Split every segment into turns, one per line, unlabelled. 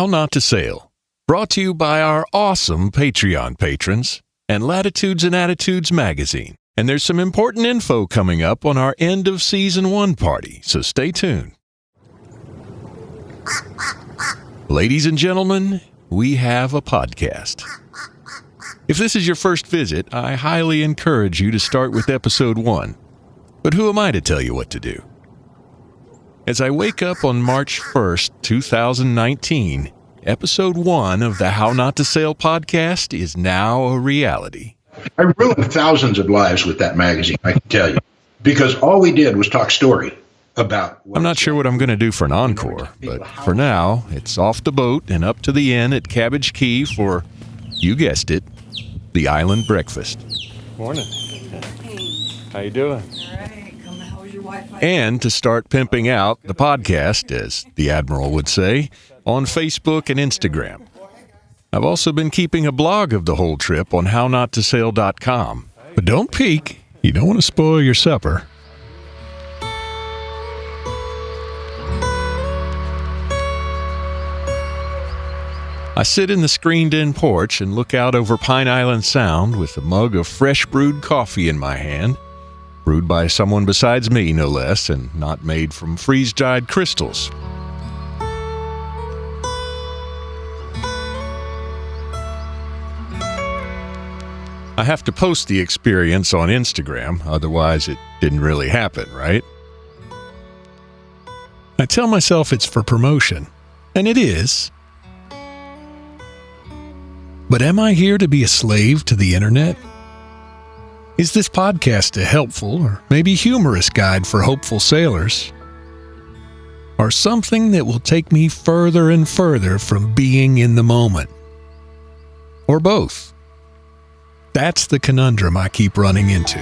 How Not to Sail, brought to you by our awesome Patreon patrons and Latitudes and Attitudes magazine. And there's some important info coming up on our end of Season 1 party, so stay tuned. Ladies and gentlemen, we have a podcast. If this is your first visit, I highly encourage you to start with Episode 1. But who am I to tell you what to do? As I wake up on March 1st, 2019, Episode 1 of the How Not to Sail podcast is now a reality.
I ruined thousands of lives with that magazine, I can tell you, because all we did was talk story about...
I'm not sure what I'm going to do for an encore, but for now, it's off the boat and up to the inn at Cabbage Key for, you guessed it, the island breakfast.
Morning. How you doing?
All right. How was your Wi-Fi?
And to start pimping out the podcast, as the Admiral would say, on Facebook and Instagram. I've also been keeping a blog of the whole trip on hownottosail.com. But don't peek. You don't want to spoil your supper. I sit in the screened-in porch and look out over Pine Island Sound with a mug of fresh brewed coffee in my hand, brewed by someone besides me, no less, and not made from freeze-dried crystals. I have to post the experience on Instagram, otherwise it didn't really happen, right? I tell myself it's for promotion, and it is. But am I here to be a slave to the internet? Is this podcast a helpful or maybe humorous guide for hopeful sailors? Or something that will take me further and further from being in the moment? Or both? That's the conundrum I keep running into.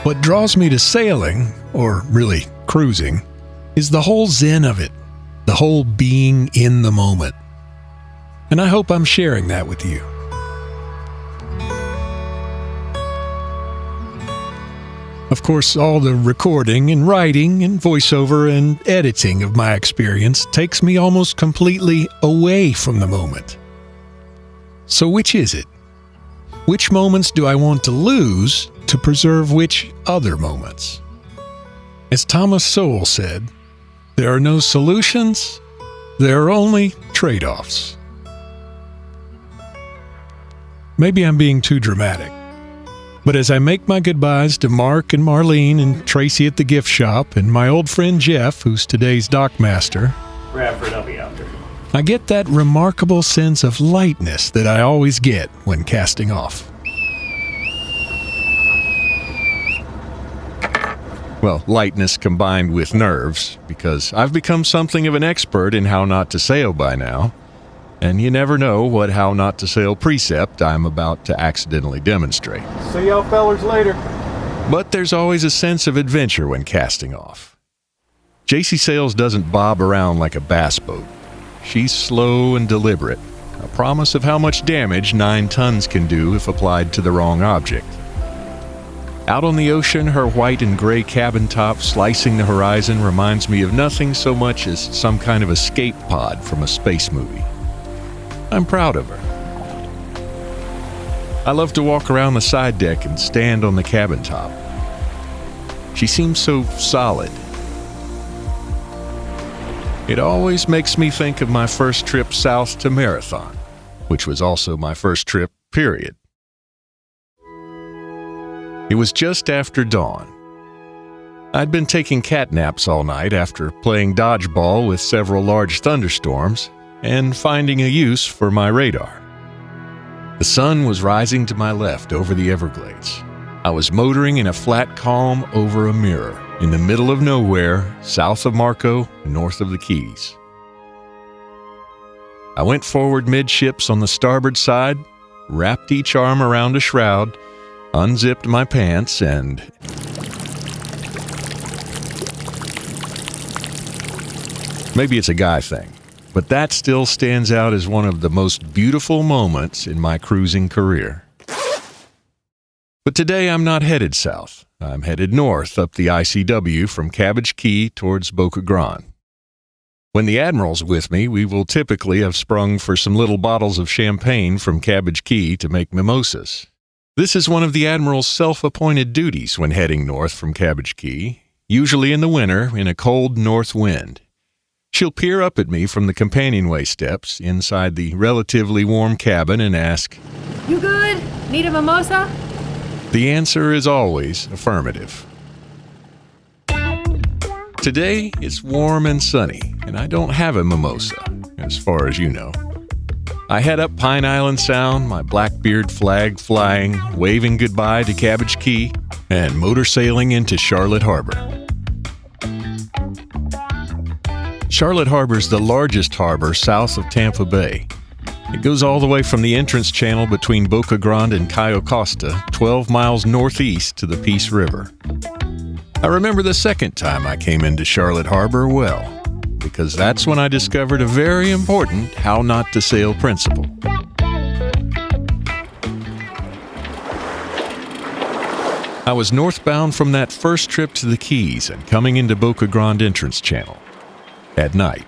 What draws me to sailing, or really cruising, is the whole zen of it, the whole being in the moment. And I hope I'm sharing that with you. Of course, all the recording and writing and voiceover and editing of my experience takes me almost completely away from the moment. So which is it? Which moments do I want to lose to preserve which other moments? As Thomas Sowell said, there are no solutions, there are only trade-offs. Maybe I'm being too dramatic, but as I make my goodbyes to Mark and Marlene and Tracy at the gift shop and my old friend Jeff, who's today's dockmaster,
Bradford, I'll be out there.
I get that remarkable sense of lightness that I always get when casting off. Well, lightness combined with nerves, because I've become something of an expert in how not to sail by now, and you never know what how not to sail precept I'm about to accidentally demonstrate.
See y'all fellers later.
But there's always a sense of adventure when casting off. Jacie Sails doesn't bob around like a bass boat. She's slow and deliberate, a promise of how much damage 9 tons can do if applied to the wrong object. Out on the ocean, her white and gray cabin top slicing the horizon reminds me of nothing so much as some kind of escape pod from a space movie. I'm proud of her. I love to walk around the side deck and stand on the cabin top. She seems so solid. It always makes me think of my first trip south to Marathon, which was also my first trip, period. It was just after dawn. I'd been taking cat naps all night after playing dodgeball with several large thunderstorms and finding a use for my radar. The sun was rising to my left over the Everglades. I was motoring in a flat calm over a mirror in the middle of nowhere, south of Marco, north of the Keys. I went forward midships on the starboard side, wrapped each arm around a shroud, unzipped my pants, and... maybe it's a guy thing, but that still stands out as one of the most beautiful moments in my cruising career. But today I'm not headed south. I'm headed north up the ICW from Cabbage Key towards Boca Grande. When the Admiral's with me, we will typically have sprung for some little bottles of champagne from Cabbage Key to make mimosas. This is one of the Admiral's self-appointed duties when heading north from Cabbage Key, usually in the winter in a cold north wind. She'll peer up at me from the companionway steps inside the relatively warm cabin and ask,
"You good? Need a mimosa?"
The answer is always affirmative. Today, it's warm and sunny, and I don't have a mimosa, as far as you know. I head up Pine Island Sound, my Blackbeard flag flying, waving goodbye to Cabbage Key, and motor sailing into Charlotte Harbor. Charlotte Harbor's the largest harbor south of Tampa Bay. It goes all the way from the entrance channel between Boca Grande and Cayo Costa, 12 miles northeast to the Peace River. I remember the second time I came into Charlotte Harbor well, because that's when I discovered a very important how not to sail principle. I was northbound from that first trip to the Keys and coming into Boca Grande entrance channel at night.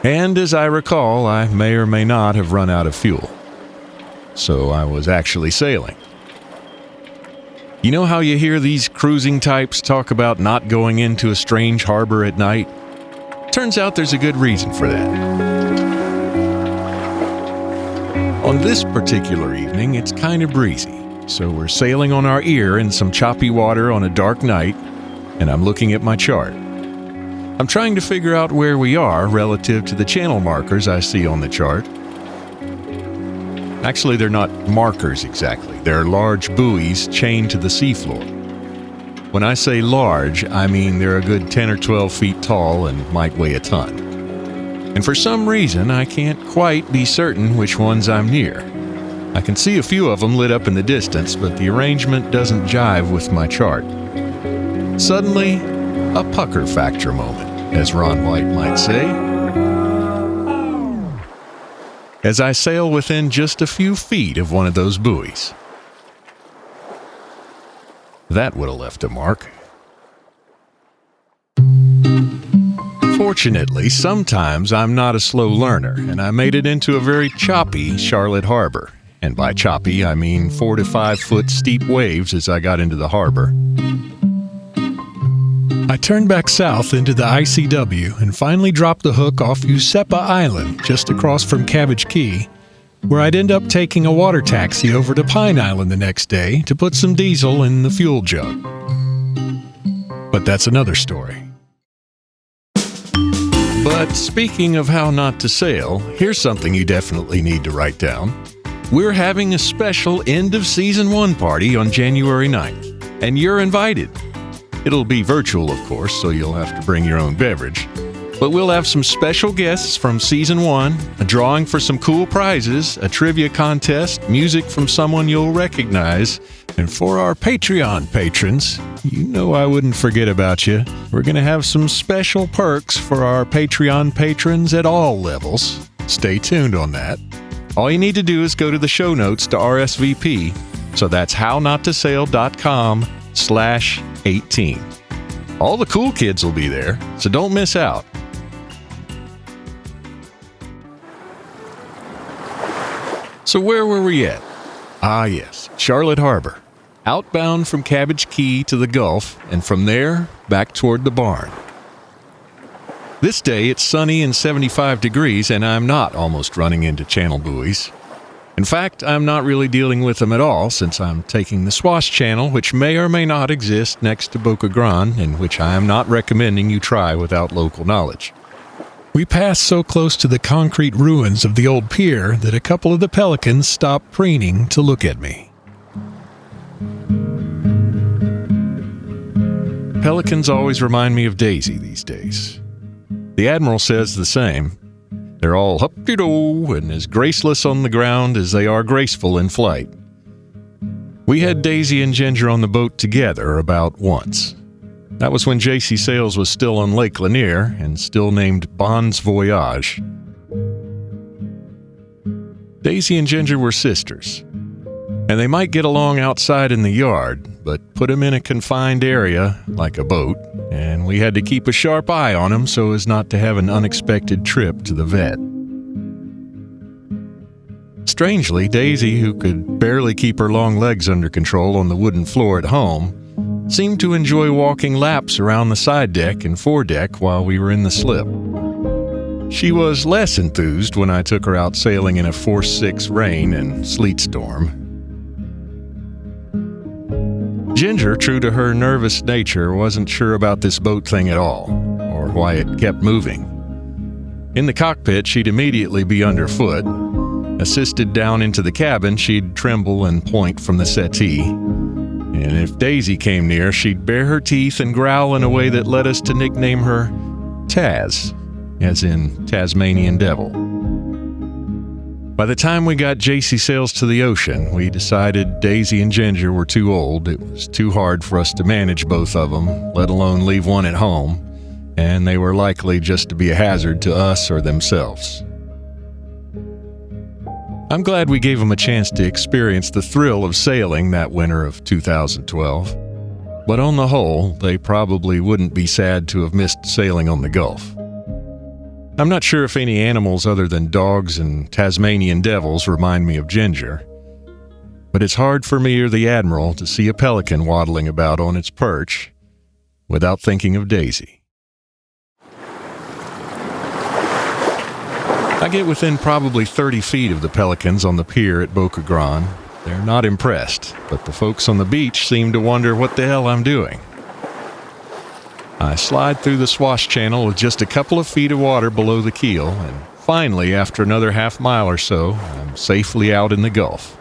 And as I recall, I may or may not have run out of fuel. So I was actually sailing. You know how you hear these cruising types talk about not going into a strange harbor at night? Turns out there's a good reason for that. On this particular evening, it's kind of breezy, so we're sailing on our ear in some choppy water on a dark night, and I'm looking at my chart. I'm trying to figure out where we are relative to the channel markers I see on the chart. Actually, they're not markers exactly. They're large buoys chained to the seafloor. When I say large, I mean they're a good 10 or 12 feet tall and might weigh a ton. And for some reason, I can't quite be certain which ones I'm near. I can see a few of them lit up in the distance, but the arrangement doesn't jive with my chart. Suddenly, a pucker factor moment, as Ron White might say, as I sail within just a few feet of one of those buoys. That would have left a mark. Fortunately, sometimes I'm not a slow learner, and I made it into a very choppy Charlotte Harbor. And by choppy, I mean 4 to 5 foot steep waves as I got into the harbor. I turned back south into the ICW and finally dropped the hook off Usepa Island, just across from Cabbage Key, where I'd end up taking a water taxi over to Pine Island the next day to put some diesel in the fuel jug. But that's another story. But speaking of how not to sail, here's something you definitely need to write down. We're having a special end of season 1 party on January 9th, and you're invited. It'll be virtual, of course, so you'll have to bring your own beverage. But we'll have some special guests from Season 1, a drawing for some cool prizes, a trivia contest, music from someone you'll recognize, and for our Patreon patrons, you know I wouldn't forget about you. We're going to have some special perks for our Patreon patrons at all levels. Stay tuned on that. All you need to do is go to the show notes to RSVP, so that's hownottosail.com/18. All the cool kids will be there, so don't miss out. So where were we at? Ah yes, Charlotte Harbor. Outbound from Cabbage Key to the Gulf, and from there, back toward the barn. This day it's sunny and 75 degrees, and I'm not almost running into channel buoys. In fact, I'm not really dealing with them at all, since I'm taking the Swash Channel, which may or may not exist next to Boca Grande, and which I am not recommending you try without local knowledge. We passed so close to the concrete ruins of the old pier that a couple of the pelicans stopped preening to look at me. Pelicans always remind me of Daisy these days. The Admiral says the same. They're all hup-de-doo and as graceless on the ground as they are graceful in flight. We had Daisy and Ginger on the boat together about once. That was when Jacie Sails was still on Lake Lanier and still named Bon's Voyage. Daisy and Ginger were sisters. And they might get along outside in the yard, but put them in a confined area, like a boat, and we had to keep a sharp eye on them so as not to have an unexpected trip to the vet. Strangely, Daisy, who could barely keep her long legs under control on the wooden floor at home, seemed to enjoy walking laps around the side deck and foredeck while we were in the slip. She was less enthused when I took her out sailing in a force 6 rain and sleet storm. Ginger, true to her nervous nature, wasn't sure about this boat thing at all, or why it kept moving. In the cockpit, she'd immediately be underfoot. Assisted down into the cabin, she'd tremble and point from the settee. And if Daisy came near, she'd bare her teeth and growl in a way that led us to nickname her Taz, as in Tasmanian Devil. By the time we got Jacie Sails to the ocean, we decided Daisy and Ginger were too old. It was too hard for us to manage both of them, let alone leave one at home, and they were likely just to be a hazard to us or themselves. I'm glad we gave them a chance to experience the thrill of sailing that winter of 2012. But on the whole, they probably wouldn't be sad to have missed sailing on the Gulf. I'm not sure if any animals other than dogs and Tasmanian devils remind me of Ginger, but it's hard for me or the Admiral to see a pelican waddling about on its perch without thinking of Daisy. I get within probably 30 feet of the pelicans on the pier at Boca Grande. They're not impressed, but the folks on the beach seem to wonder what the hell I'm doing. I slide through the swash channel with just a couple of feet of water below the keel, and finally, after another half mile or so, I'm safely out in the Gulf.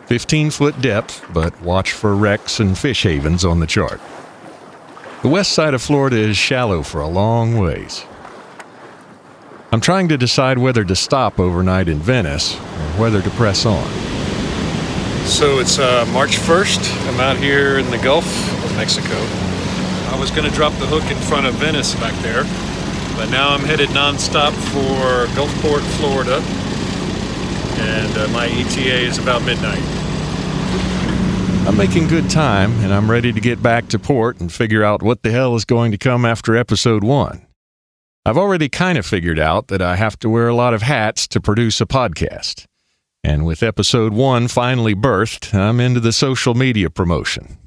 15-foot depth, but watch for wrecks and fish havens on the chart. The west side of Florida is shallow for a long ways. I'm trying to decide whether to stop overnight in Venice or whether to press on.
So it's March 1st. I'm out here in the Gulf of Mexico. I was going to drop the hook in front of Venice back there, but now I'm headed nonstop for Gulfport, Florida, and my ETA is about midnight.
I'm making good time, and I'm ready to get back to port and figure out what the hell is going to come after episode 1. I've already kind of figured out that I have to wear a lot of hats to produce a podcast. And with episode 1 finally birthed, I'm into the social media promotion.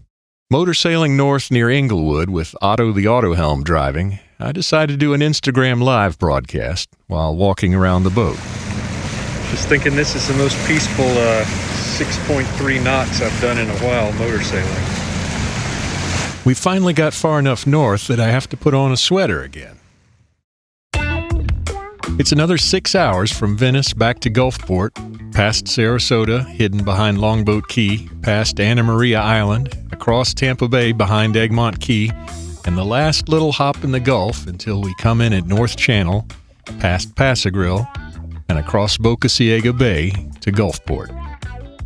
Motor sailing north near Inglewood with Otto the Autohelm driving, I decided to do an Instagram live broadcast while walking around the boat.
Just thinking this is the most peaceful 6.3 knots I've done in a while motor sailing.
We finally got far enough north that I have to put on a sweater again. It's another 6 hours from Venice back to Gulfport, past Sarasota, hidden behind Longboat Key, past Anna Maria Island, across Tampa Bay behind Egmont Key, and the last little hop in the Gulf until we come in at North Channel, past Pasagril, and across Boca Ciega Bay to Gulfport.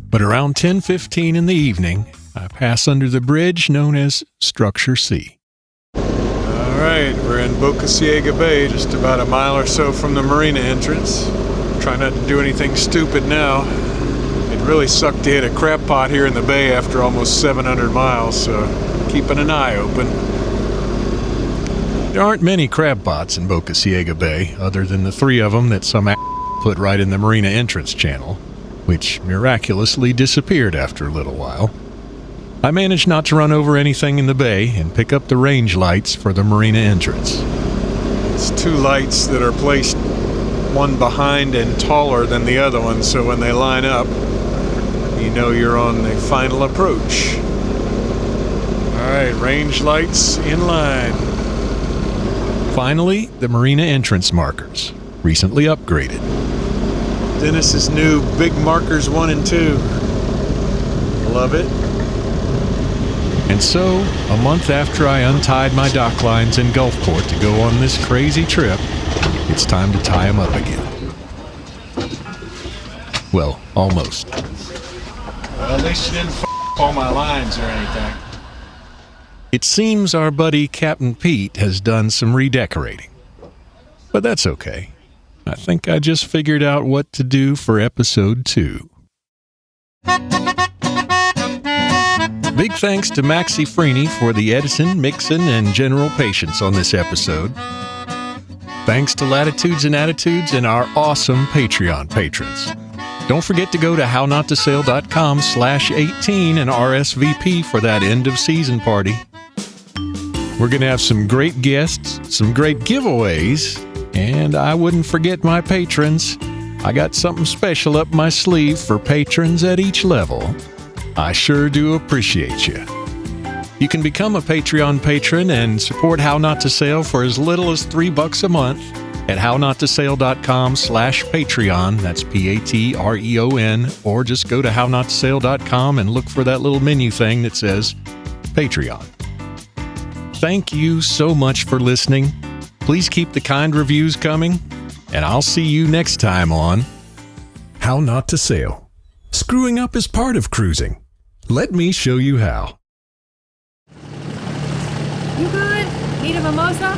But around 10:15 in the evening, I pass under the bridge known as Structure C.
All right, we're in Boca Ciega Bay, just about a mile or so from the marina entrance. Try not to do anything stupid now. It really sucked to hit a crab pot here in the bay after almost 700 miles, so keeping an eye open.
There aren't many crab pots in Boca Ciega Bay, other than the 3 of them that some put right in the marina entrance channel, which miraculously disappeared after a little while. I managed not to run over anything in the bay and pick up the range lights for the marina entrance.
It's 2 lights that are placed one behind and taller than the other one, so when they line up, you know you're on the final approach. All right, range lights in line.
Finally, the marina entrance markers, recently upgraded.
Dennis's new big markers 1 and 2. Love it.
And so, a month after I untied my dock lines in Gulfport to go on this crazy trip, it's time to tie them up again. Well, almost.
Well, at least you didn't all my lines or anything.
It seems our buddy Captain Pete has done some redecorating. But that's okay. I think I just figured out what to do for episode 2. Big thanks to Maxie Freeney for the editing, mixing, and general patience on this episode. Thanks to Latitudes and Attitudes and our awesome Patreon patrons. Don't forget to go to hownottosale.com/18 and RSVP for that end of season party. We're going to have some great guests, some great giveaways, and I wouldn't forget my patrons. I got something special up my sleeve for patrons at each level. I sure do appreciate you. You can become a Patreon patron and support How Not to Sail for as little as $3 a month at hownottosale.com/Patreon. That's Patreon. Or just go to hownottosale.com and look for that little menu thing that says Patreon. Thank you so much for listening. Please keep the kind reviews coming, and I'll see you next time on How Not to Sail. Screwing up is part of cruising. Let me show you how.
You good? Need a mimosa?